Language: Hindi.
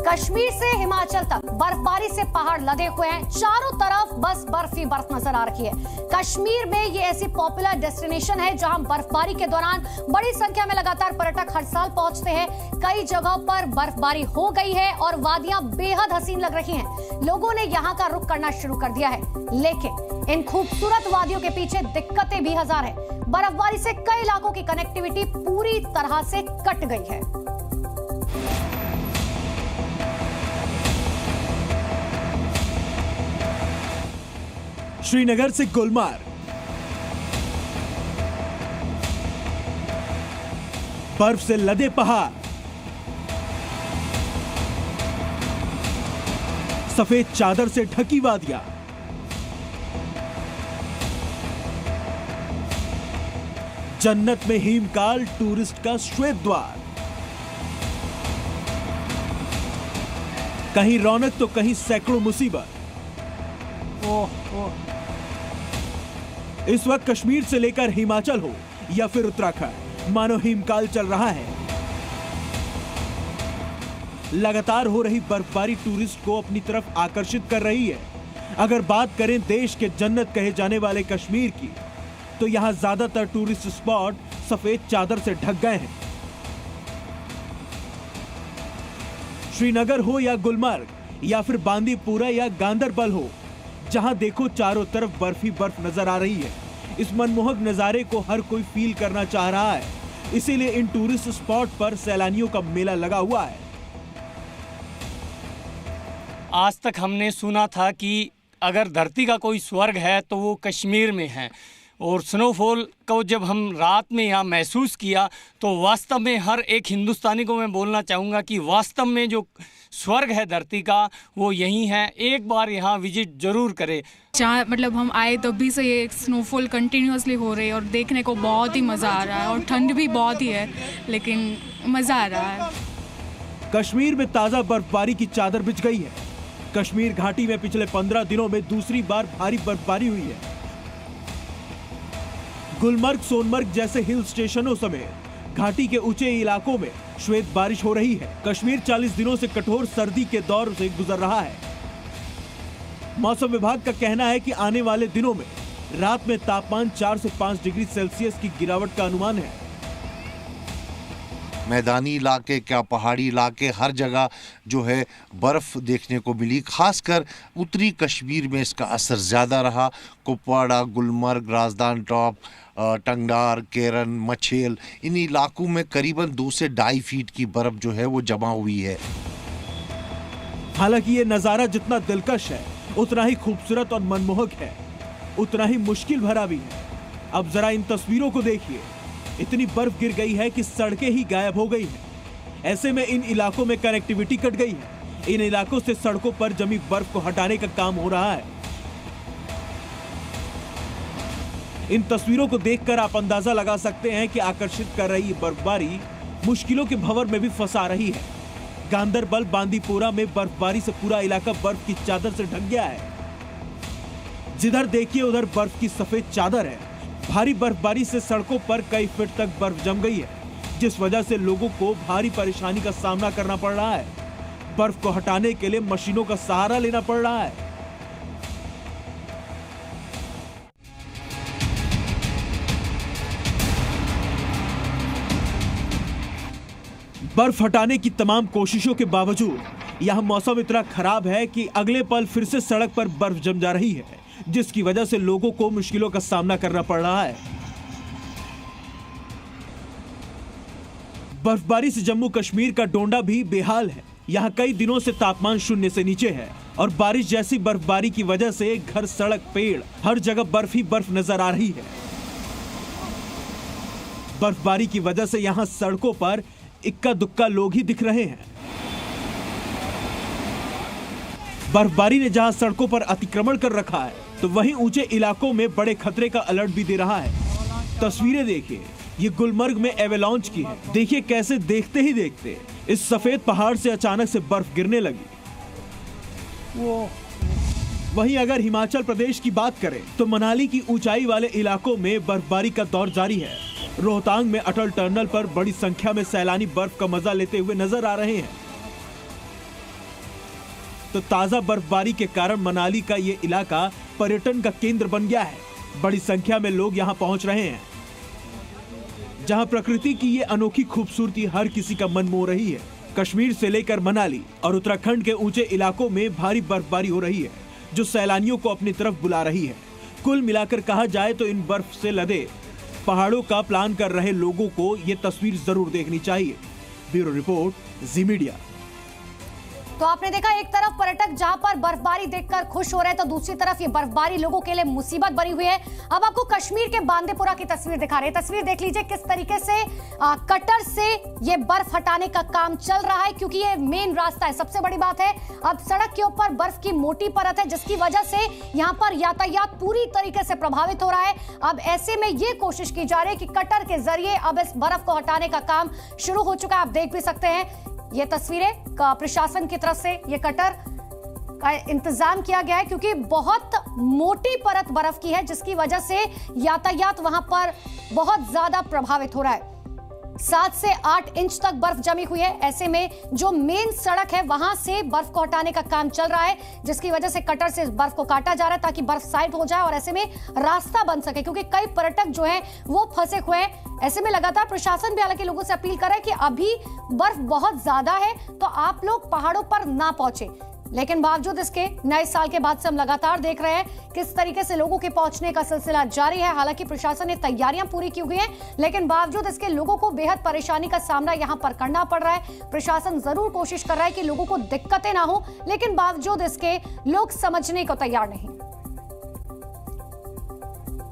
कश्मीर से हिमाचल तक बर्फबारी से पहाड़ लदे हुए हैं। चारों तरफ बस बर्फ ही बर्फ नजर आ रही है। कश्मीर में ये ऐसी पॉपुलर डेस्टिनेशन है जहां बर्फबारी के दौरान बड़ी संख्या में लगातार पर्यटक हर साल पहुंचते हैं। कई जगहों पर बर्फबारी हो गई है और वादियां बेहद हसीन लग रही हैं। लोगों ने यहां का रुख करना शुरू कर दिया है, लेकिन इन खूबसूरत वादियों के पीछे दिक्कतें भी हजार हैं। बर्फबारी से कई इलाकों की कनेक्टिविटी पूरी तरह से कट गई है। श्रीनगर से गुलमर्ग, बर्फ से लदे पहाड़, सफेद चादर से ढकी वादियां, जन्नत में हिमकाल टूरिस्ट का श्वेत द्वार। कहीं रौनक तो कहीं सैकड़ों मुसीबत। इस वक्त कश्मीर से लेकर हिमाचल हो या फिर उत्तराखंड, मानो हिमकाल चल रहा है। लगातार हो रही बर्फबारी टूरिस्ट को अपनी तरफ आकर्षित कर रही है। अगर बात करें देश के जन्नत कहे जाने वाले कश्मीर की, तो यहां ज्यादातर टूरिस्ट स्पॉट सफेद चादर से ढक गए हैं। श्रीनगर हो या गुलमर्ग या फिर बांदीपुरा या गांदरबल हो, जहां देखो चारों तरफ बर्फ ही बर्फ नजर आ रही है। इस मनमोहक नजारे को हर कोई फील करना चाह रहा है, इसीलिए इन टूरिस्ट स्पॉट पर सैलानियों का मेला लगा हुआ है। आज तक हमने सुना था कि अगर धरती का कोई स्वर्ग है तो वो कश्मीर में है, और स्नोफॉल को जब हम रात में यहाँ महसूस किया तो वास्तव में हर एक हिंदुस्तानी को मैं बोलना चाहूँगा कि वास्तव में जो स्वर्ग है धरती का वो यही है। एक बार यहाँ विजिट जरूर करें। जहाँ मतलब हम आए तब भी से ये स्नोफॉल कंटिन्यूसली हो रही है और देखने को बहुत ही मज़ा आ रहा है, और ठंड भी बहुत ही है लेकिन मज़ा आ रहा है। कश्मीर में ताज़ा बर्फबारी की चादर बिछ गई है। कश्मीर घाटी में पिछले 15 दिनों में दूसरी बार भारी बर्फबारी हुई है। गुलमर्ग, सोनमर्ग जैसे हिल स्टेशनों समेत घाटी के ऊंचे इलाकों में श्वेत बारिश हो रही है। कश्मीर 40 दिनों से कठोर सर्दी के दौर से गुजर रहा है। मौसम विभाग का कहना है कि आने वाले दिनों में रात में तापमान 4 से 5 डिग्री सेल्सियस की गिरावट का अनुमान है। मैदानी इलाके क्या पहाड़ी इलाके, हर जगह जो है बर्फ़ देखने को मिली। खासकर उत्तरी कश्मीर में इसका असर ज़्यादा रहा। कुपवाड़ा, गुलमर्ग, राजदान टॉप, टंगडार, केरन, मछेल, इन इलाकों में करीबन 2 से 2.5 फीट की बर्फ़ जो है वो जमा हुई है। हालांकि ये नज़ारा जितना दिलकश है उतना ही खूबसूरत और मनमोहक है, उतना ही मुश्किल भरा भी है। अब जरा इन तस्वीरों को देखिए। इतनी बर्फ गिर गई है कि सड़कें ही गायब हो गई हैं। ऐसे में इन इलाकों में कनेक्टिविटी कट गई है। इन इलाकों से सड़कों पर जमी बर्फ को हटाने का काम हो रहा है। इन तस्वीरों को देखकर आप अंदाजा लगा सकते हैं कि आकर्षित कर रही बर्फबारी मुश्किलों के भंवर में भी फंसा रही है। गांदरबल, बांदीपुरा में बर्फबारी से पूरा इलाका बर्फ की चादर से ढक गया है। जिधर देखिए उधर बर्फ की सफेद चादर है। भारी बर्फबारी से सड़कों पर कई फीट तक बर्फ जम गई है, जिस वजह से लोगों को भारी परेशानी का सामना करना पड़ रहा है। बर्फ को हटाने के लिए मशीनों का सहारा लेना पड़ रहा है। बर्फ हटाने की तमाम कोशिशों के बावजूद यहां मौसम इतना खराब है कि अगले पल फिर से सड़क पर बर्फ जम जा रही है, जिसकी वजह से लोगों को मुश्किलों का सामना करना पड़ रहा है। बर्फबारी से जम्मू कश्मीर का डोंडा भी बेहाल है। यहां कई दिनों से तापमान 0 से नीचे है और बारिश जैसी बर्फबारी की वजह से घर, सड़क, पेड़, हर जगह बर्फ ही बर्फ नजर आ रही है। बर्फबारी की वजह से यहां सड़कों पर इक्का दुक्का लोग ही दिख रहे हैं। बर्फबारी ने जहां सड़कों पर अतिक्रमण कर रखा है, तो वहीं ऊंचे इलाकों में बड़े खतरे का अलर्ट भी दे रहा है। तस्वीरें देखिए, ये गुलमर्ग में एवेलांच की है। देखिए कैसे देखते ही देखते इस सफेद पहाड़ से अचानक से बर्फ गिरने लगी। वहीं अगर हिमाचल प्रदेश की बात करें तो मनाली की ऊंचाई वाले इलाकों में बर्फबारी का दौर जारी है। रोहतांग में अटल टनल पर बड़ी संख्या में सैलानी बर्फ का मजा लेते हुए नजर आ रहे हैं। तो ताजा बर्फबारी के कारण मनाली का ये इलाका पर्यटन का केंद्र बन गया है। बड़ी संख्या में लोग यहाँ पहुंच रहे हैं, जहां प्रकृति की ये अनोखी खूबसूरती हर किसी का मन मोह रही है। कश्मीर से लेकर मनाली और उत्तराखंड के ऊंचे इलाकों में भारी बर्फबारी हो रही है, जो सैलानियों को अपनी तरफ बुला रही है। कुल मिलाकर कहा जाए तो इन बर्फ से लदे पहाड़ों का प्लान कर रहे लोगों को ये तस्वीर जरूर देखनी चाहिए। ब्यूरो रिपोर्ट, जी मीडिया। तो आपने देखा, एक तरफ पर्यटक जहां पर बर्फबारी देखकर खुश हो रहे हैं, तो दूसरी तरफ ये बर्फबारी लोगों के लिए मुसीबत बनी हुई है। अब आपको कश्मीर के बांदीपुरा की तस्वीर दिखा रहे हैं। तस्वीर देख लीजिए किस तरीके से कटर से ये बर्फ हटाने का काम चल रहा है, क्योंकि ये मेन रास्ता है। सबसे बड़ी बात है, अब सड़क के ऊपर बर्फ की मोटी परत है, जिसकी वजह से यहाँ पर यातायात पूरी तरीके से प्रभावित हो रहा है। अब ऐसे में ये कोशिश की जा रही है कि कटर के जरिए अब इस बर्फ को हटाने का काम शुरू हो चुका है। आप देख भी सकते हैं ये तस्वीरें, प्रशासन की तरफ से ये कटर का इंतजाम किया गया है, क्योंकि बहुत मोटी परत बर्फ की है, जिसकी वजह से यातायात वहां पर बहुत ज्यादा प्रभावित हो रहा है। 7 से 8 इंच तक बर्फ जमी हुई है। ऐसे में जो मेन सड़क है वहां से बर्फ को हटाने का काम चल रहा है, जिसकी वजह से कटर से बर्फ को काटा जा रहा है ताकि बर्फ साइड हो जाए और ऐसे में रास्ता बन सके, क्योंकि कई पर्यटक जो हैं वो फंसे हुए हैं। ऐसे में लगातार प्रशासन भी हालांकि लोगों से अपील कर रहा है कि अभी बर्फ बहुत ज्यादा है तो आप लोग पहाड़ों पर ना पहुंचे। लेकिन बावजूद इसके नए साल के बाद से हम लगातार देख रहे हैं किस तरीके से लोगों के पहुंचने का सिलसिला जारी है। हालांकि प्रशासन ने तैयारियां पूरी की हुई हैं, लेकिन बावजूद इसके लोगों को बेहद परेशानी का सामना यहां पर करना पड़ रहा है। प्रशासन जरूर कोशिश कर रहा है कि लोगों को दिक्कतें ना हो, लेकिन बावजूद इसके लोग समझने को तैयार नहीं।